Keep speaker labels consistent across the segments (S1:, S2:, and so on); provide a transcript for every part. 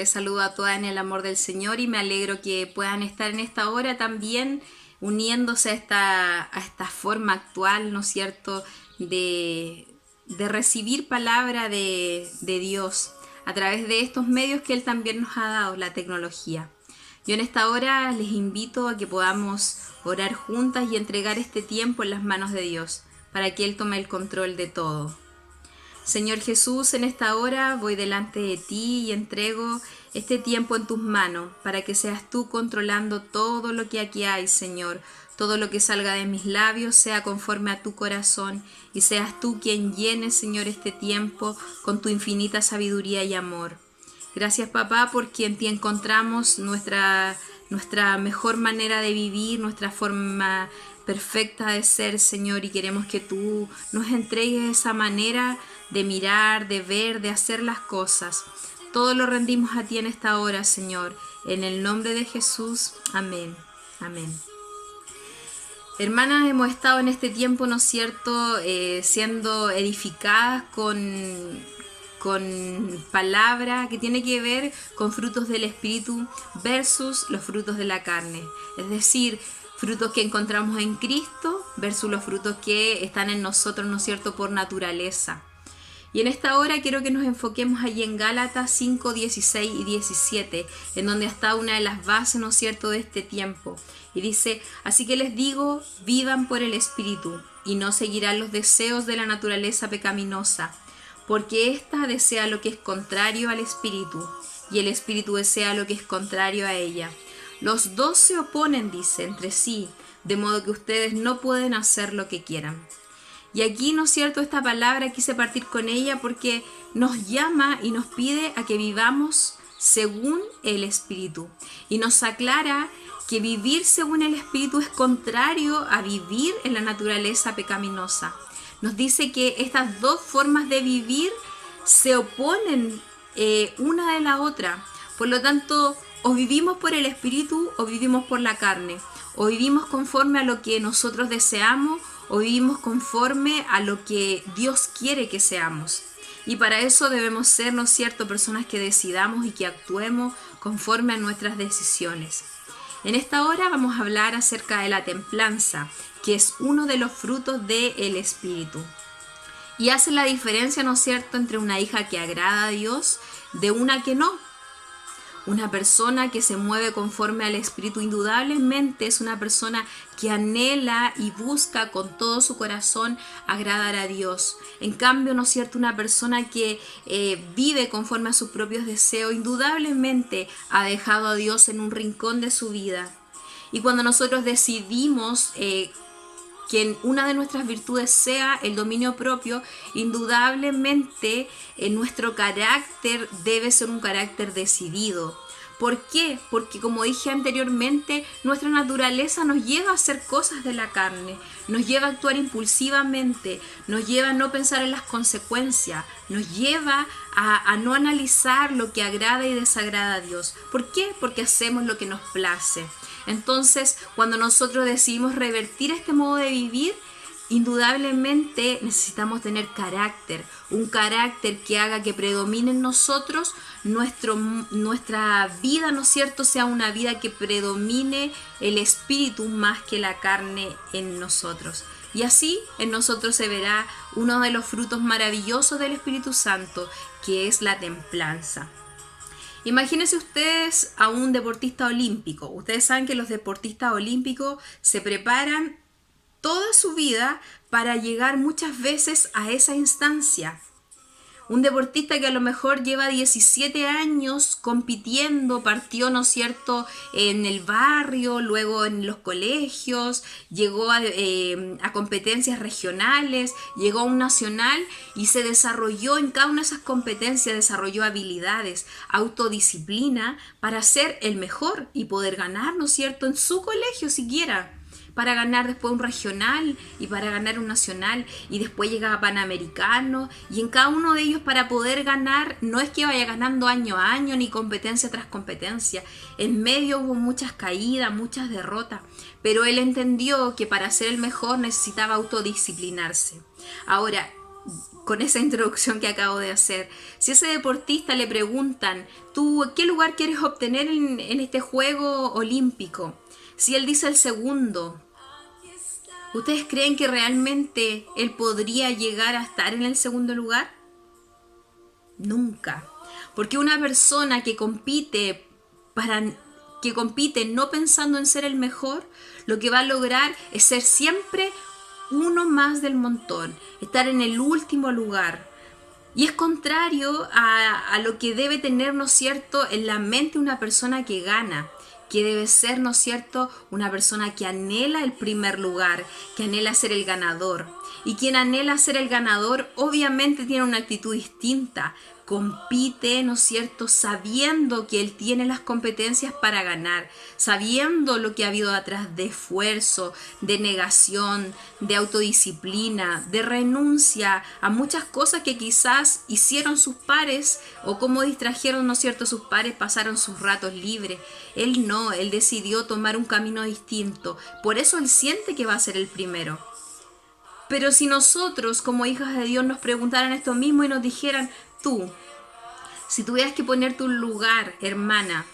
S1: Les saludo a todas en el amor del Señor y me alegro que puedan estar en esta hora también uniéndose a esta forma actual, ¿no es cierto?, de recibir palabra de Dios a través de estos medios que Él también nos ha dado, la tecnología. Yo en esta hora les invito a que podamos orar juntas y entregar este tiempo en las manos de Dios, para que Él tome el control de todo. Señor Jesús, en esta hora voy delante de ti y entrego este tiempo en tus manos, para que seas tú controlando todo lo que aquí hay, Señor. Todo lo que salga de mis labios sea conforme a tu corazón, y seas tú quien llene, Señor, este tiempo con tu infinita sabiduría y amor. Gracias, papá, porque en ti encontramos nuestra mejor manera de vivir, nuestra forma perfecta de ser, Señor, y queremos que tú nos entregues esa manera de mirar, de ver, de hacer las cosas. Todo lo rendimos a ti en esta hora, Señor, en el nombre de Jesús. Amén. Amén. Hermanas, hemos estado en este tiempo, ¿no es cierto?, siendo edificadas con palabra que tiene que ver con frutos del Espíritu versus los frutos de la carne. Es decir, frutos que encontramos en Cristo versus los frutos que están en nosotros, ¿no es cierto?, por naturaleza. Y en esta hora quiero que nos enfoquemos allí en Gálatas 5, 16 y 17, en donde está una de las bases, ¿no es cierto?, de este tiempo. Y dice: así que les digo, vivan por el Espíritu, y no seguirán los deseos de la naturaleza pecaminosa, porque ésta desea lo que es contrario al Espíritu, y el Espíritu desea lo que es contrario a ella. Los dos se oponen, dice, entre sí, de modo que ustedes no pueden hacer lo que quieran. Y aquí, ¿no es cierto?, esta palabra quise partir con ella porque nos llama y nos pide a que vivamos según el Espíritu. Y nos aclara que vivir según el Espíritu es contrario a vivir en la naturaleza pecaminosa. Nos dice que estas dos formas de vivir se oponen una de la otra. Por lo tanto, o vivimos por el Espíritu o vivimos por la carne. O vivimos conforme a lo que nosotros deseamos o vivimos conforme a lo que Dios quiere que seamos. Y para eso debemos ser, ¿no es cierto?, personas que decidamos y que actuemos conforme a nuestras decisiones. En esta hora vamos a hablar acerca de la templanza, que es uno de los frutos del Espíritu. Y hace la diferencia, ¿no es cierto?, entre una hija que agrada a Dios de una que no. Una persona que se mueve conforme al Espíritu indudablemente es una persona que anhela y busca con todo su corazón agradar a Dios. En cambio, ¿no es cierto?, una persona que vive conforme a sus propios deseos indudablemente ha dejado a Dios en un rincón de su vida. Y cuando nosotros decidimos que una de nuestras virtudes sea el dominio propio, indudablemente nuestro carácter debe ser un carácter decidido. ¿Por qué? Porque, como dije anteriormente, nuestra naturaleza nos lleva a hacer cosas de la carne, nos lleva a actuar impulsivamente, nos lleva a no pensar en las consecuencias, nos lleva a no analizar lo que agrada y desagrada a Dios. ¿Por qué? Porque hacemos lo que nos place. Entonces, cuando nosotros decidimos revertir este modo de vivir, indudablemente necesitamos tener carácter, un carácter que haga que predomine en nosotros nuestra vida, ¿no es cierto?, sea una vida que predomine el Espíritu más que la carne en nosotros. Y así en nosotros se verá uno de los frutos maravillosos del Espíritu Santo, que es la templanza. Imagínense ustedes a un deportista olímpico. Ustedes saben que los deportistas olímpicos se preparan toda su vida para llegar muchas veces a esa instancia. Un deportista que a lo mejor lleva 17 años compitiendo, partió, ¿no es cierto?, en el barrio, luego en los colegios, llegó a competencias regionales, llegó a un nacional y se desarrolló en cada una de esas competencias, desarrolló habilidades, autodisciplina para ser el mejor y poder ganar, ¿no es cierto?, en su colegio siquiera, para ganar después un regional y para ganar un nacional y después llega a Panamericano, y en cada uno de ellos para poder ganar no es que vaya ganando año a año ni competencia tras competencia. En medio hubo muchas caídas, muchas derrotas, pero él entendió que para ser el mejor necesitaba autodisciplinarse. Ahora, con esa introducción que acabo de hacer. Si a ese deportista le preguntan, ¿tú qué lugar quieres obtener en este juego olímpico? Si él dice el segundo, ¿ustedes creen que realmente él podría llegar a estar en el segundo lugar? Nunca. Porque una persona que compite no pensando en ser el mejor, lo que va a lograr es ser siempre uno más del montón, estar en el último lugar. Y es contrario a lo que debe tener, ¿no es cierto?, en la mente una persona que gana, que debe ser, ¿no es cierto?, una persona que anhela el primer lugar, que anhela ser el ganador. Y quien anhela ser el ganador obviamente tiene una actitud distinta, compite, ¿no es cierto?, sabiendo que él tiene las competencias para ganar, sabiendo lo que ha habido atrás de esfuerzo, de negación, de autodisciplina, de renuncia a muchas cosas que quizás hicieron sus pares o cómo distrajeron, ¿no es cierto?, sus pares, pasaron sus ratos libres. Él no, él decidió tomar un camino distinto, por eso él siente que va a ser el primero. Pero si nosotros como hijas de Dios nos preguntaran esto mismo y nos dijeran, tú, si tuvieras que poner tu lugar, hermana,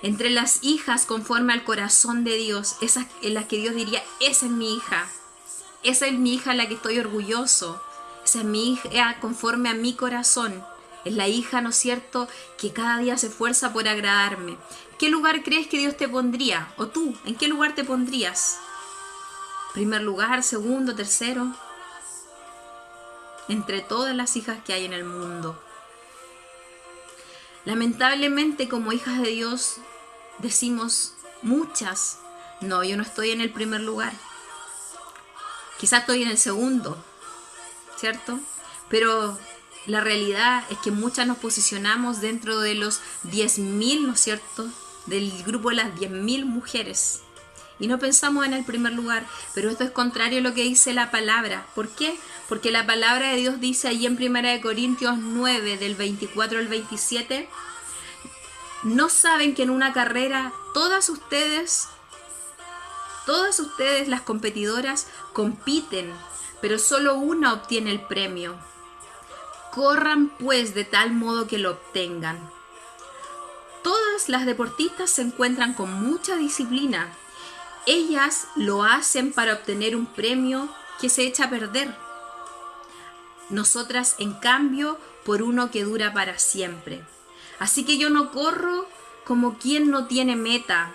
S1: entre las hijas conforme al corazón de Dios, esas en las que Dios diría, esa es mi hija en la que estoy orgulloso, esa es mi hija conforme a mi corazón, es la hija, ¿no es cierto?, que cada día se esfuerza por agradarme. ¿Qué lugar crees que Dios te pondría? ¿O tú, en qué lugar te pondrías? ¿Primer lugar, segundo, tercero? Entre todas las hijas que hay en el mundo. Lamentablemente, como hijas de Dios, decimos muchas, no, yo no estoy en el primer lugar. Quizás estoy en el segundo, ¿cierto? Pero la realidad es que muchas nos posicionamos dentro de los 10.000, ¿no es cierto?, del grupo de las 10.000 mujeres. Y no pensamos en el primer lugar, pero esto es contrario a lo que dice la palabra. ¿Por qué? Porque la palabra de Dios dice allí en 1 Corintios 9, del 24 al 27, ¿no saben que en una carrera todas ustedes las competidoras compiten, pero solo una obtiene el premio? Corran pues de tal modo que lo obtengan. Todas las deportistas se encuentran con mucha disciplina. Ellas lo hacen para obtener un premio que se echa a perder. Nosotras, en cambio, por uno que dura para siempre. Así que yo no corro como quien no tiene meta.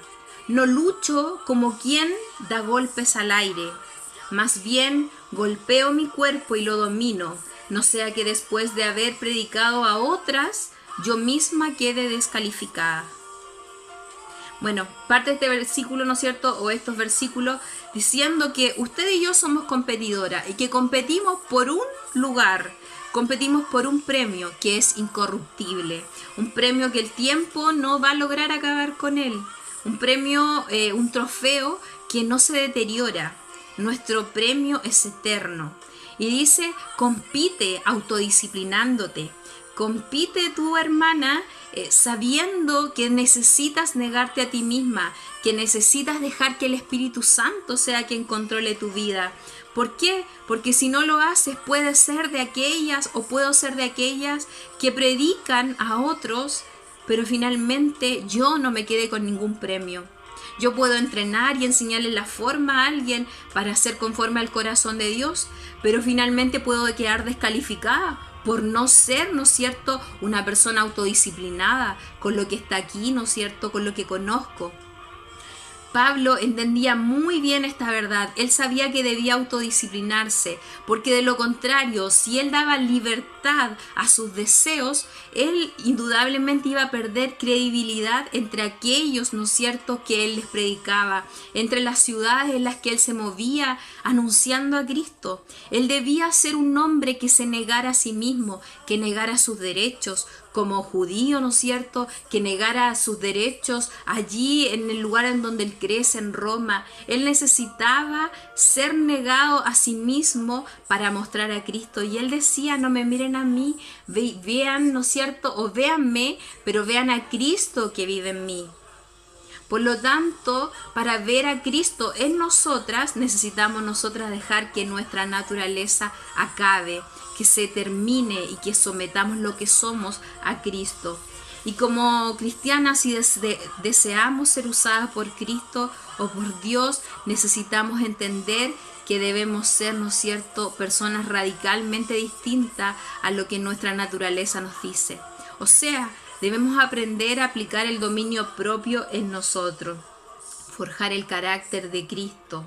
S1: No lucho como quien da golpes al aire. Más bien, golpeo mi cuerpo y lo domino. No sea que después de haber predicado a otras, yo misma quede descalificada. Bueno, parte de este versículo, ¿no es cierto?, o estos versículos, diciendo que usted y yo somos competidoras y que competimos por un lugar, competimos por un premio que es incorruptible, un premio que el tiempo no va a lograr acabar con él, un premio, un trofeo que no se deteriora. Nuestro premio es eterno. Y dice, compite autodisciplinándote. Compite tu hermana sabiendo que necesitas negarte a ti misma, que necesitas dejar que el Espíritu Santo sea quien controle tu vida. ¿Por qué? Porque si no lo haces, puedes ser de aquellas o puedo ser de aquellas que predican a otros, pero finalmente yo no me quedé con ningún premio. Yo puedo entrenar y enseñarle la forma a alguien para ser conforme al corazón de Dios, pero finalmente puedo quedar descalificada por no ser, ¿no es cierto?, una persona autodisciplinada con lo que está aquí, ¿no es cierto?, con lo que conozco. Pablo entendía muy bien esta verdad. Él sabía que debía autodisciplinarse, porque de lo contrario, si él daba libertad a sus deseos, él indudablemente iba a perder credibilidad entre aquellos, ¿no es cierto?, que él les predicaba, entre las ciudades en las que él se movía anunciando a Cristo. Él debía ser un hombre que se negara a sí mismo, que negara sus derechos, como judío, ¿no es cierto?, que negara sus derechos allí en el lugar en donde él crece, en Roma. Él necesitaba ser negado a sí mismo para mostrar a Cristo. Y él decía, no me miren a mí, vean, ¿no es cierto?, o véanme, pero vean a Cristo que vive en mí. Por lo tanto, para ver a Cristo en nosotras, necesitamos nosotras dejar que nuestra naturaleza acabe, que se termine y que sometamos lo que somos a Cristo. Y como cristianas, si deseamos ser usadas por Cristo o por Dios, necesitamos entender que debemos ser, ¿no es cierto?, personas radicalmente distintas a lo que nuestra naturaleza nos dice. O sea, debemos aprender a aplicar el dominio propio en nosotros, forjar el carácter de Cristo.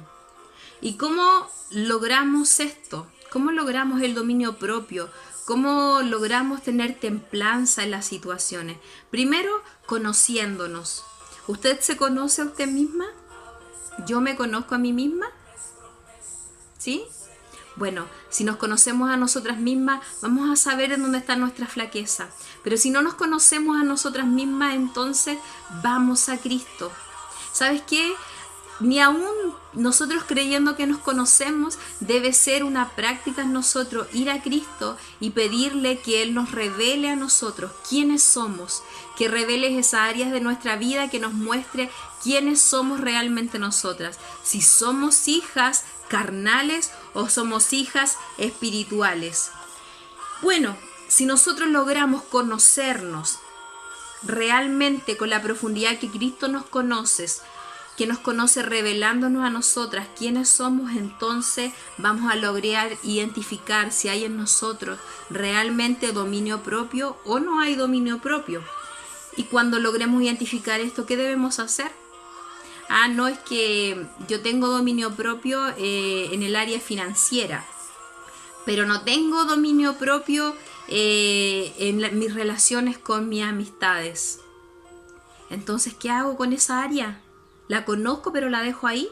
S1: ¿Y cómo logramos esto? ¿Cómo logramos el dominio propio? ¿Cómo logramos tener templanza en las situaciones? Primero, conociéndonos. ¿Usted se conoce a usted misma? ¿Yo me conozco a mí misma? ¿Sí? Bueno, si nos conocemos a nosotras mismas, vamos a saber en dónde está nuestra flaqueza. Pero si no nos conocemos a nosotras mismas, entonces vamos a Cristo. ¿Sabes qué? Ni aún nosotros creyendo que nos conocemos, debe ser una práctica en nosotros ir a Cristo y pedirle que Él nos revele a nosotros quiénes somos, que revele esas áreas de nuestra vida, que nos muestre quiénes somos realmente nosotras, si somos hijas carnales o somos hijas espirituales. Bueno, si nosotros logramos conocernos realmente con la profundidad que Cristo nos conoce, que nos conoce revelándonos a nosotras quiénes somos, entonces vamos a lograr identificar si hay en nosotros realmente dominio propio o no hay dominio propio. Y cuando logremos identificar esto, ¿qué debemos hacer? No es que yo tengo dominio propio en el área financiera, pero no tengo dominio propio en mis relaciones con mis amistades. Entonces, ¿qué hago con esa área? ¿La conozco pero la dejo ahí?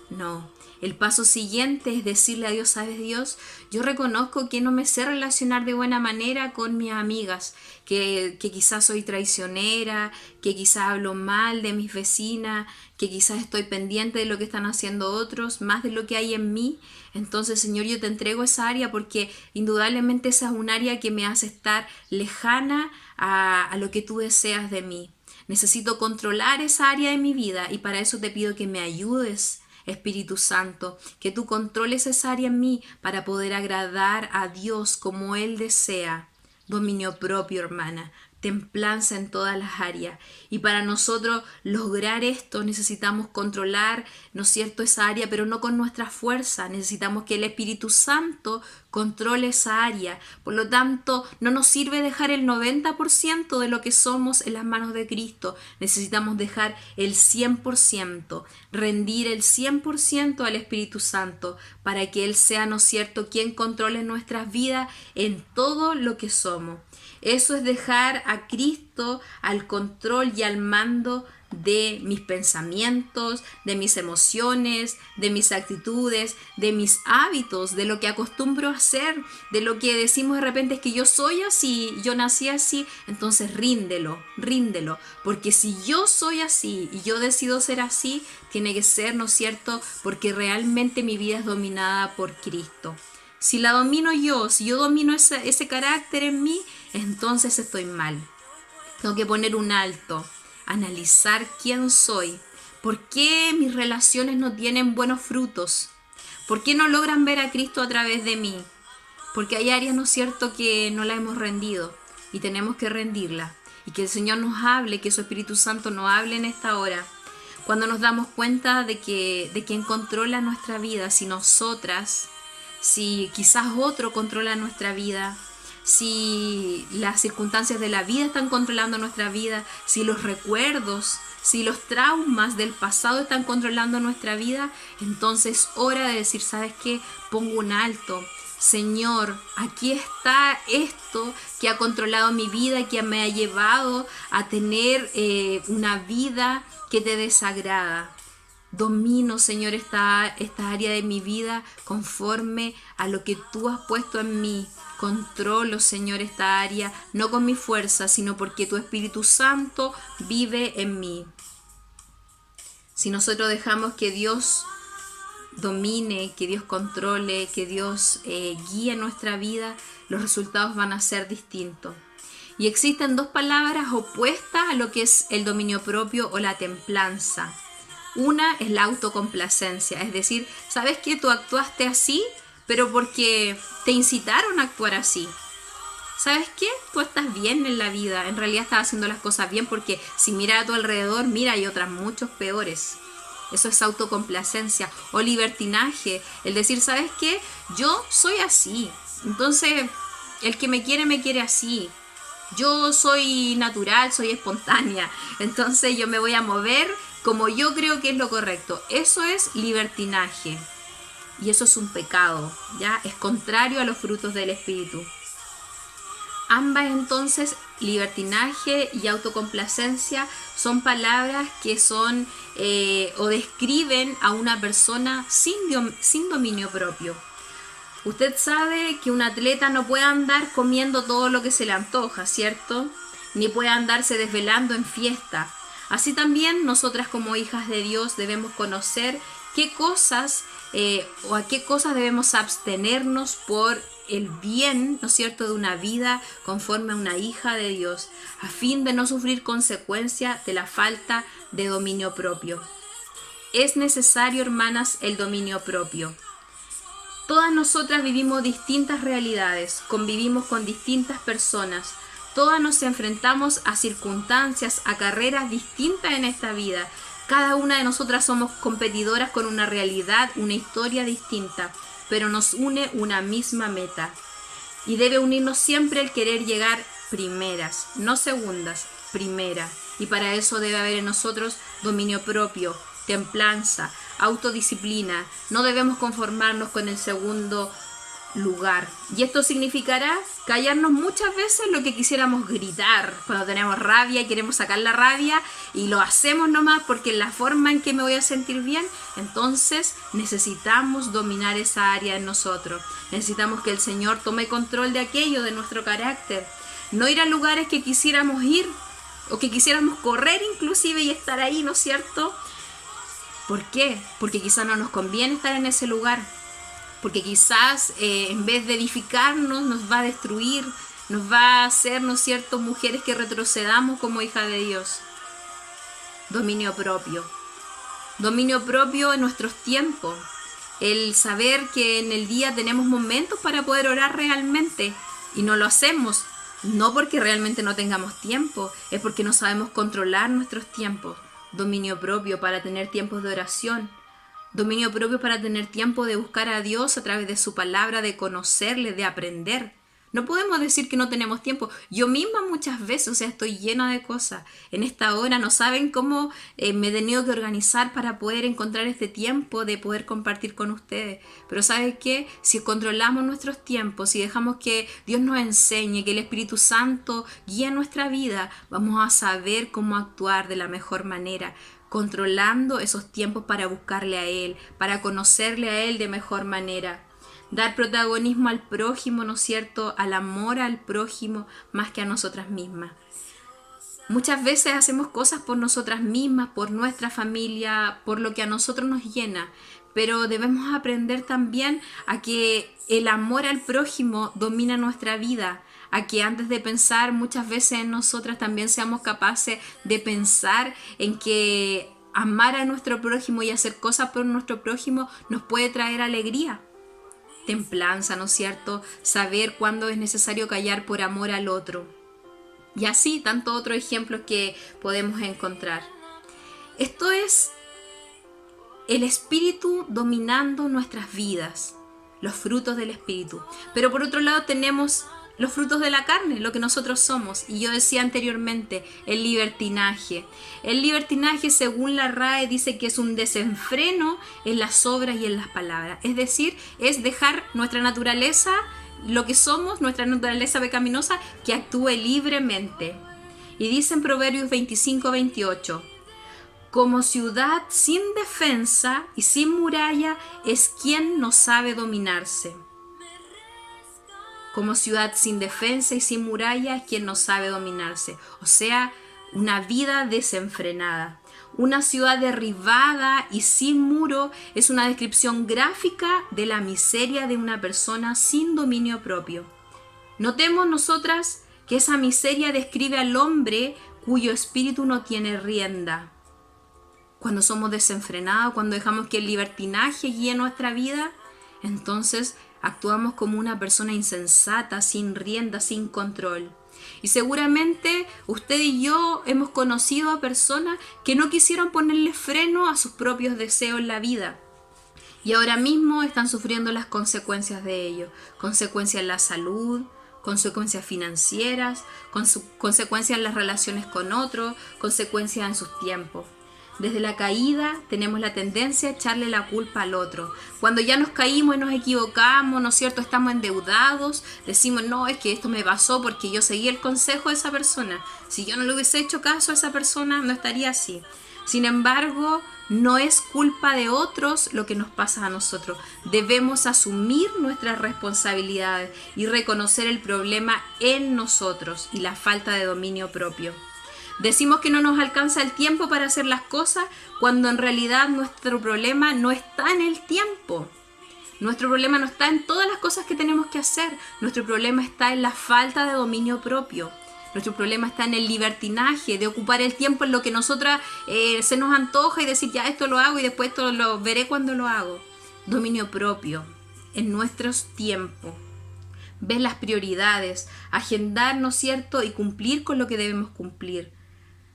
S1: No. El paso siguiente es decirle a Dios, ¿sabes, Dios? Yo reconozco que no me sé relacionar de buena manera con mis amigas, que quizás soy traicionera, que quizás hablo mal de mis vecinas, que quizás estoy pendiente de lo que están haciendo otros, más de lo que hay en mí. Entonces, Señor, yo te entrego esa área porque indudablemente esa es un área que me hace estar lejana a lo que tú deseas de mí. Necesito controlar esa área de mi vida y para eso te pido que me ayudes, Espíritu Santo, que tú controles esa área en mí para poder agradar a Dios como Él desea. Dominio propio, hermana, templanza en todas las áreas. Y para nosotros lograr esto necesitamos controlar, ¿no es cierto?, esa área, pero no con nuestra fuerza. Necesitamos que el Espíritu Santo controle esa área. Por lo tanto, no nos sirve dejar el 90% de lo que somos en las manos de Cristo. Necesitamos dejar el 100%, rendir el 100% al Espíritu Santo para que Él sea, ¿no es cierto?, quien controle nuestras vidas en todo lo que somos. Eso es dejar a Cristo al control y al mando de mis pensamientos, de mis emociones, de mis actitudes, de mis hábitos, de lo que acostumbro a hacer, de lo que decimos de repente es que yo soy así, yo nací así. Entonces ríndelo, porque si yo soy así y yo decido ser así, tiene que ser, ¿no es cierto?, porque realmente mi vida es dominada por Cristo. Si la domino yo, si yo domino ese carácter en mí, entonces estoy mal. Tengo que poner un alto, analizar quién soy, por qué mis relaciones no tienen buenos frutos, por qué no logran ver a Cristo a través de mí, porque hay áreas, ¿no es cierto?, que no la hemos rendido y tenemos que rendirla. Y que el Señor nos hable, que su Espíritu Santo nos hable en esta hora. Cuando nos damos cuenta de quién controla nuestra vida, si nosotras, si quizás otro controla nuestra vida, si las circunstancias de la vida están controlando nuestra vida, si los recuerdos, si los traumas del pasado están controlando nuestra vida, entonces hora de decir, ¿sabes qué? Pongo un alto. Señor, aquí está esto que ha controlado mi vida, que me ha llevado a tener una vida que te desagrada. Domino, Señor, esta área de mi vida conforme a lo que tú has puesto en mí. Controlo, Señor, esta área, no con mi fuerza, sino porque tu Espíritu Santo vive en mí. Si nosotros dejamos que Dios domine, que Dios controle, que Dios guíe nuestra vida, los resultados van a ser distintos. Y existen dos palabras opuestas a lo que es el dominio propio o la templanza. Una es la autocomplacencia, es decir, ¿sabes qué? Tú actuaste así, pero porque te incitaron a actuar así. ¿Sabes qué? Tú estás bien en la vida, en realidad estás haciendo las cosas bien, porque si miras a tu alrededor, mira, hay otras muchos peores. Eso es autocomplacencia o libertinaje, el decir, ¿sabes qué? Yo soy así, entonces el que me quiere así. Yo soy natural, soy espontánea, entonces yo me voy a mover como yo creo que es lo correcto. Eso es libertinaje y eso es un pecado, ¿ya? Es contrario a los frutos del Espíritu. Ambas entonces, libertinaje y autocomplacencia, son palabras que son o describen a una persona sin dominio propio. Usted sabe que un atleta no puede andar comiendo todo lo que se le antoja, ¿cierto? Ni puede andarse desvelando en fiesta. Así también nosotras como hijas de Dios debemos conocer qué cosas o a qué cosas debemos abstenernos por el bien, ¿no es cierto?, de una vida conforme a una hija de Dios, a fin de no sufrir consecuencias de la falta de dominio propio. Es necesario, hermanas, el dominio propio. Todas nosotras vivimos distintas realidades, convivimos con distintas personas, todas nos enfrentamos a circunstancias, a carreras distintas en esta vida. Cada una de nosotras somos competidoras con una realidad, una historia distinta, pero nos une una misma meta. Y debe unirnos siempre el querer llegar primeras, no segundas, primera. Y para eso debe haber en nosotros dominio propio, templanza, autodisciplina. No debemos conformarnos con el segundo lugar. Y esto significará callarnos muchas veces lo que quisiéramos gritar cuando tenemos rabia y queremos sacar la rabia, y lo hacemos nomás porque es la forma en que me voy a sentir bien. Entonces necesitamos dominar esa área en nosotros. Necesitamos que el Señor tome control de aquello, de nuestro carácter. No ir a lugares que quisiéramos ir o que quisiéramos correr inclusive y estar ahí, ¿no es cierto? ¿Por qué? Porque quizás no nos conviene estar en ese lugar. Porque quizás en vez de edificarnos nos va a destruir, nos va a hacer, ¿no es cierto?, mujeres que retrocedamos como hijas de Dios. Dominio propio. Dominio propio en nuestros tiempos. El saber que en el día tenemos momentos para poder orar realmente y no lo hacemos. No porque realmente no tengamos tiempo, es porque no sabemos controlar nuestros tiempos. Dominio propio para tener tiempos de oración. Dominio propio para tener tiempo de buscar a Dios a través de su palabra, de conocerle, de aprender. No podemos decir que no tenemos tiempo. Yo misma muchas veces, estoy llena de cosas. En esta hora no saben cómo me he tenido que organizar para poder encontrar este tiempo de poder compartir con ustedes. Pero ¿sabes qué? Si controlamos nuestros tiempos, si dejamos que Dios nos enseñe, que el Espíritu Santo guíe nuestra vida, vamos a saber cómo actuar de la mejor manera, controlando esos tiempos para buscarle a Él, para conocerle a Él de mejor manera. Dar protagonismo al prójimo, ¿no es cierto?, al amor al prójimo más que a nosotras mismas. Muchas veces hacemos cosas por nosotras mismas, por nuestra familia, por lo que a nosotros nos llena, pero debemos aprender también a que el amor al prójimo domina nuestra vida, a que antes de pensar muchas veces en nosotras también seamos capaces de pensar en que amar a nuestro prójimo y hacer cosas por nuestro prójimo nos puede traer alegría. Templanza, ¿no es cierto? Saber cuándo es necesario callar por amor al otro. Y así, tantos otros ejemplos que podemos encontrar. Esto es el Espíritu dominando nuestras vidas, los frutos del Espíritu. Pero por otro lado tenemos los frutos de la carne, lo que nosotros somos. Y yo decía anteriormente, el libertinaje. El libertinaje, según la RAE, dice que es un desenfreno en las obras y en las palabras. Es decir, es dejar nuestra naturaleza, lo que somos, nuestra naturaleza pecaminosa, que actúe libremente. Y dice en Proverbios 25-28, como ciudad sin defensa y sin muralla es quien no sabe dominarse. Como ciudad sin defensa y sin muralla es quien no sabe dominarse. O sea, una vida desenfrenada. Una ciudad derribada y sin muro es una descripción gráfica de la miseria de una persona sin dominio propio. Notemos nosotras que esa miseria describe al hombre cuyo espíritu no tiene rienda. Cuando somos desenfrenados, cuando dejamos que el libertinaje guíe nuestra vida, entonces actuamos como una persona insensata, sin rienda, sin control. Y seguramente usted y yo hemos conocido a personas que no quisieron ponerle freno a sus propios deseos en la vida. Y ahora mismo están sufriendo las consecuencias de ello. Consecuencias en la salud, consecuencias financieras, consecuencias en las relaciones con otros, consecuencias en sus tiempos. Desde la caída tenemos la tendencia a echarle la culpa al otro. Cuando ya nos caímos y nos equivocamos, ¿no es cierto? Estamos endeudados, decimos, no, es que esto me pasó porque yo seguí el consejo de esa persona. Si yo no le hubiese hecho caso a esa persona, no estaría así. Sin embargo, no es culpa de otros lo que nos pasa a nosotros. Debemos asumir nuestras responsabilidades y reconocer el problema en nosotros y la falta de dominio propio. Decimos que no nos alcanza el tiempo para hacer las cosas cuando en realidad nuestro problema no está en el tiempo. Nuestro problema no está en todas las cosas que tenemos que hacer. Nuestro problema está en la falta de dominio propio. Nuestro problema está en el libertinaje, de ocupar el tiempo en lo que nosotras se nos antoja y decir, ya esto lo hago y después esto lo veré cuando lo hago. Dominio propio en nuestros tiempos. Ver las prioridades, agendar, ¿no es cierto? Y cumplir con lo que debemos cumplir.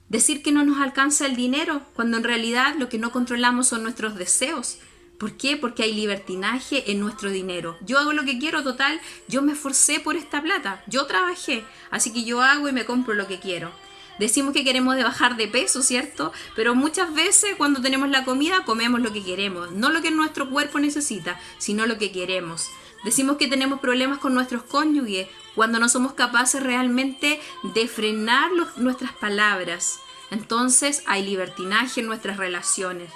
S1: Decir que no nos alcanza el dinero, cuando en realidad lo que no controlamos son nuestros deseos. ¿Por qué? Porque hay libertinaje en nuestro dinero. Yo hago lo que quiero, total, yo me esforcé por esta plata, yo trabajé, así que yo hago y me compro lo que quiero. Decimos que queremos bajar de peso, ¿cierto? Pero muchas veces cuando tenemos la comida comemos lo que queremos, no lo que nuestro cuerpo necesita, sino lo que queremos. Decimos que tenemos problemas con nuestros cónyuges cuando no somos capaces realmente de frenar nuestras palabras. Entonces hay libertinaje en nuestras relaciones.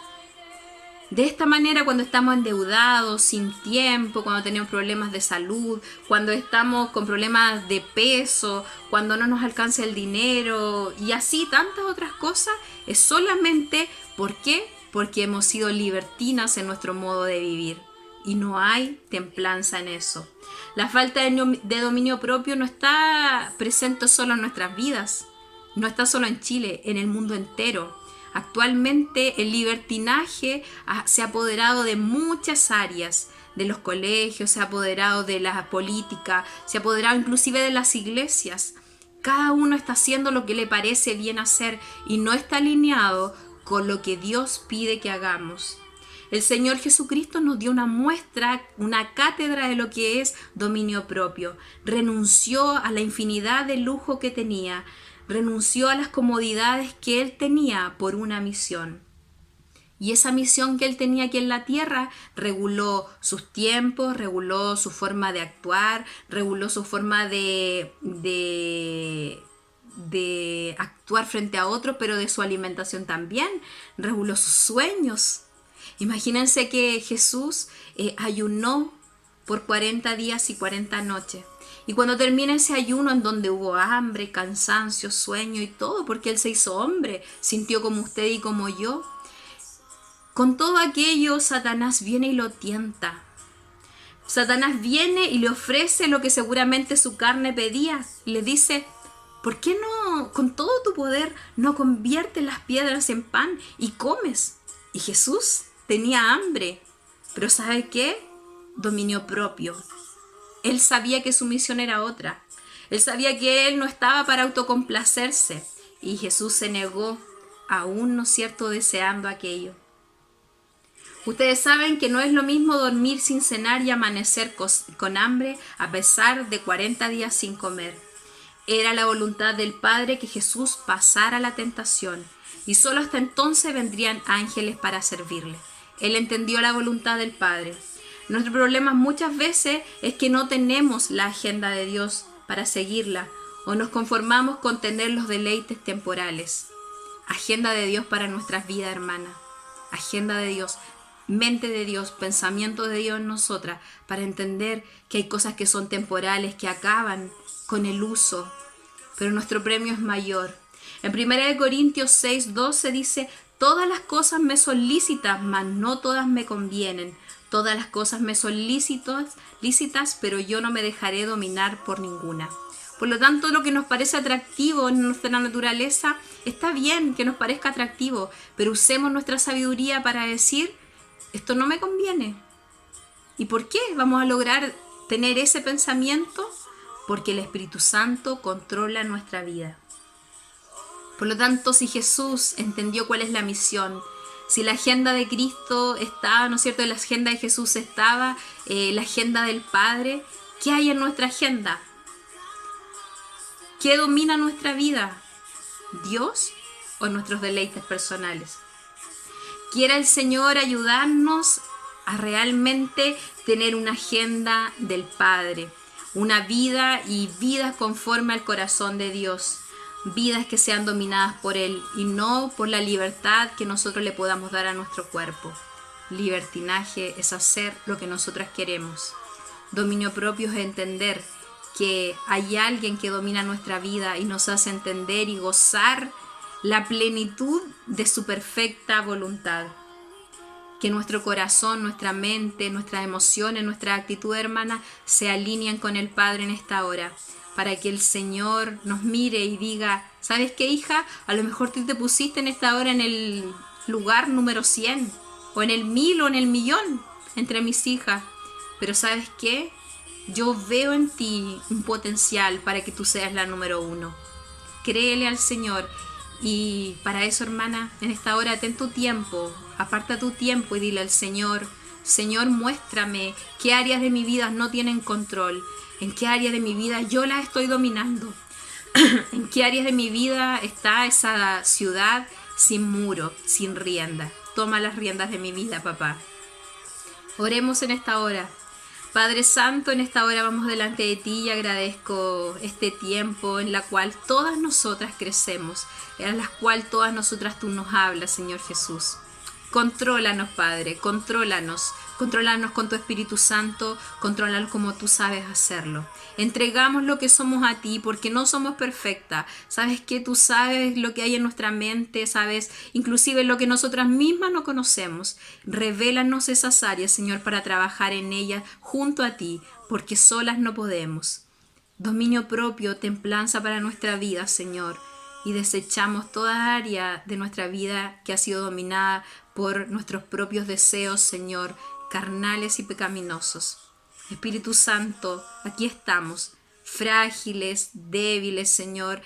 S1: De esta manera, cuando estamos endeudados, sin tiempo, cuando tenemos problemas de salud, cuando estamos con problemas de peso, cuando no nos alcanza el dinero y así tantas otras cosas, es solamente ¿por qué? Porque hemos sido libertinas en nuestro modo de vivir. Y no hay templanza en eso. La falta de dominio propio no está presente solo en nuestras vidas, no está solo en Chile, en el mundo entero. Actualmente el libertinaje se ha apoderado de muchas áreas, de los colegios, se ha apoderado de la política, se ha apoderado inclusive de las iglesias. Cada uno está haciendo lo que le parece bien hacer y no está alineado con lo que Dios pide que hagamos. El Señor Jesucristo nos dio una muestra, una cátedra de lo que es dominio propio. Renunció a la infinidad de lujo que tenía, renunció a las comodidades que Él tenía por una misión. Y esa misión que Él tenía aquí en la tierra reguló sus tiempos, reguló su forma de actuar, reguló su forma de actuar frente a otros, pero de su alimentación también, reguló sus sueños. Imagínense que Jesús ayunó por 40 días y 40 noches. Y cuando termina ese ayuno en donde hubo hambre, cansancio, sueño y todo, porque Él se hizo hombre, sintió como usted y como yo, con todo aquello Satanás viene y lo tienta. Satanás viene y le ofrece lo que seguramente su carne pedía. Le dice, ¿por qué no, con todo tu poder, no conviertes las piedras en pan y comes? Y Jesús tenía hambre, pero ¿sabe qué? Dominio propio. Él sabía que su misión era otra. Él sabía que él no estaba para autocomplacerse. Y Jesús se negó, aún, ¿no es cierto?, deseando aquello. Ustedes saben que no es lo mismo dormir sin cenar y amanecer con hambre a pesar de 40 días sin comer. Era la voluntad del Padre que Jesús pasara la tentación y solo hasta entonces vendrían ángeles para servirle. Él entendió la voluntad del Padre. Nuestro problema muchas veces es que no tenemos la agenda de Dios para seguirla o nos conformamos con tener los deleites temporales. Agenda de Dios para nuestras vidas, hermana. Agenda de Dios, mente de Dios, pensamiento de Dios en nosotras para entender que hay cosas que son temporales, que acaban con el uso, pero nuestro premio es mayor. En 1 Corintios 6:12 dice: todas las cosas me son lícitas, mas no todas me convienen. Todas las cosas me son lícitas, pero yo no me dejaré dominar por ninguna. Por lo tanto, lo que nos parece atractivo en nuestra naturaleza, está bien que nos parezca atractivo, pero usemos nuestra sabiduría para decir, esto no me conviene. ¿Y por qué vamos a lograr tener ese pensamiento? Porque el Espíritu Santo controla nuestra vida. Por lo tanto, si Jesús entendió cuál es la misión, si la agenda de Cristo estaba, ¿no es cierto?, en la agenda de Jesús estaba la agenda del Padre, ¿qué hay en nuestra agenda? ¿Qué domina nuestra vida? ¿Dios o nuestros deleites personales? Quiera el Señor ayudarnos a realmente tener una agenda del Padre, una vida y vidas conforme al corazón de Dios. Vidas que sean dominadas por Él y no por la libertad que nosotros le podamos dar a nuestro cuerpo. Libertinaje es hacer lo que nosotras queremos. Dominio propio es entender que hay alguien que domina nuestra vida y nos hace entender y gozar la plenitud de su perfecta voluntad. Que nuestro corazón, nuestra mente, nuestras emociones, nuestra actitud, hermana, se alineen con el Padre en esta hora. Para que el Señor nos mire y diga, ¿sabes qué, hija? A lo mejor tú te pusiste en esta hora en el lugar número 100, o en el 1000 o en el millón entre mis hijas. Pero ¿sabes qué? Yo veo en ti un potencial para que tú seas la número 1. Créele al Señor. Y para eso, hermana, en esta hora ten tu tiempo, aparta tu tiempo y dile al Señor, Señor, muéstrame qué áreas de mi vida no tienen control, en qué áreas de mi vida yo las estoy dominando, en qué áreas de mi vida está esa ciudad sin muro, sin rienda. Toma las riendas de mi vida, papá. Oremos en esta hora. Padre Santo, en esta hora vamos delante de ti y agradezco este tiempo en la cual todas nosotras crecemos, en la cual todas nosotras tú nos hablas, Señor Jesús. Contrólanos, Padre, contrólanos con tu Espíritu Santo, contrólanos como tú sabes hacerlo. Entregamos lo que somos a ti porque no somos perfectas. Sabes que tú sabes lo que hay en nuestra mente, sabes inclusive lo que nosotras mismas no conocemos. Revélanos esas áreas, Señor, para trabajar en ellas junto a ti, porque solas no podemos. Dominio propio, templanza para nuestra vida, Señor. Y desechamos toda área de nuestra vida que ha sido dominada por nuestros propios deseos, Señor, carnales y pecaminosos. Espíritu Santo, aquí estamos, frágiles, débiles, Señor,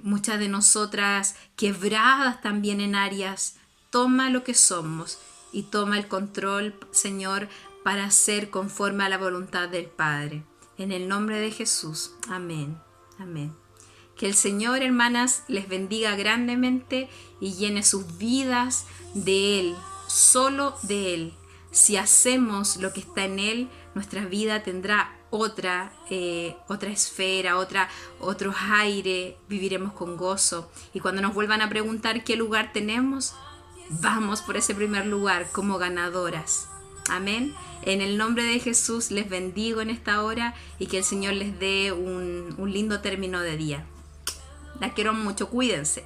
S1: muchas de nosotras quebradas también en áreas. Toma lo que somos y toma el control, Señor, para ser conforme a la voluntad del Padre. En el nombre de Jesús. Amén. Amén. Que el Señor, hermanas, les bendiga grandemente y llene sus vidas de Él, solo de Él. Si hacemos lo que está en Él, nuestra vida tendrá otra esfera, otros aire, viviremos con gozo. Y cuando nos vuelvan a preguntar qué lugar tenemos, vamos por ese primer lugar como ganadoras. Amén. En el nombre de Jesús les bendigo en esta hora y que el Señor les dé un lindo término de día. La quiero mucho, cuídense.